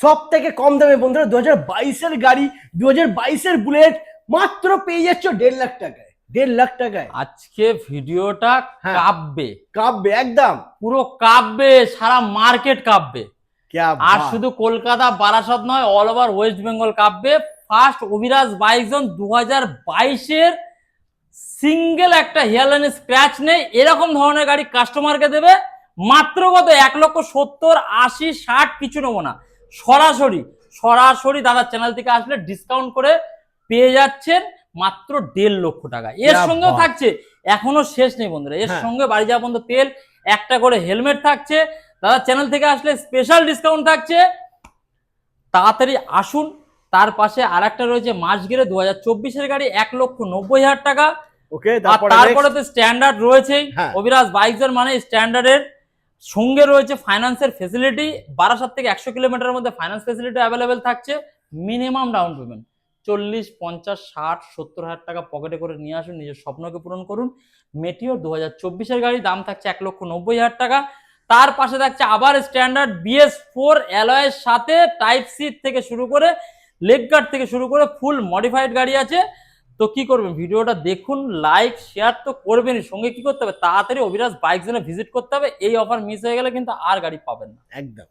সব থেকে কম দামে বন্ধুরা 2022-এর গাড়ি, 2022-এর বুলেট মাত্র পেয়ে যাচ্ছ 1.5 লাখ টাকায়। 1.5 লাখ টাকায় আজকে ভিডিওটা হ্যাঁ। কাঁপবে, কাঁপবে একদম, পুরো কাঁপবে, সারা মার্কেট কাঁপবে। আর শুধু কলকাতা বারাসাত নয়, অল ওভার ওয়েস্ট বেঙ্গল কাঁপবে। ফার্স্ট অভিরাজ বাইক জোন 2022-এর সিঙ্গেল একটা হেয়ারলাইন স্ক্র্যাচ নেই এরকম ধরনের গাড়ি কাস্টমারকে দেবে মাত্র কত 1,70,80,60 কিছু নেবো না, সরাসরি সরাসরি দাদার চ্যানেল থেকে আসলে ডিসকাউন্ট করে পেয়ে যাচ্ছেন মাত্র 1.5 লক্ষ টাকা। এর সঙ্গেও থাকছে, এখনো শেষ নেই বন্ধুরা, এর সঙ্গে বাড়ি যাওয়া পর্যন্ত তেল, একটা করে হেলমেট থাকছে, দাদার চ্যানেল থেকে আসলে স্পেশাল ডিসকাউন্ট থাকছে। তাড়াতাড়ি আসুন। তার পাশে আর একটা রয়েছে মাসগেরে 2024-এর গাড়ি 1,90,000 টাকা। ওকে, তারপরে তো স্ট্যান্ডার্ড রয়েছেই, অভিরাজ বাইকস মানে স্ট্যান্ডার্ডের সঙ্গে রয়েছে ফাইন্যান্সের ফেসিলিটি। বারাসাত থেকে 100 কিলোমিটারের মধ্যে ফাইন্যান্স ফেসিলিটি অ্যাভেলেবেল থাকছে। মিনিমাম ডাউন পেমেন্ট 40, 50, 60, 70,000 টাকা পকেটে করে নিয়ে আসুন, নিজের স্বপ্নকে পূরণ করুন। মেটিওর 2024-এর গাড়ি, দাম থাকছে 1,90,000 টাকা। তার পাশে থাকছে আবার স্ট্যান্ডার্ড BS4 অ্যালয়ের সাথে টাইপ সি থেকে শুরু করে লেগ গার্ড থেকে শুরু করে ফুল মডিফাইড গাড়ি আছে। তো কি করবেন, ভিডিওটা দেখুন, লাইক শেয়ার তো করবেনই, সঙ্গে কি করতে হবে, তাড়াতাড়ি অভিরাজ বাইক জোনে ভিজিট করতে হবে। এই অফার মিস হয়ে গেলে কিন্তু আর গাড়ি পাবেন না। একদম।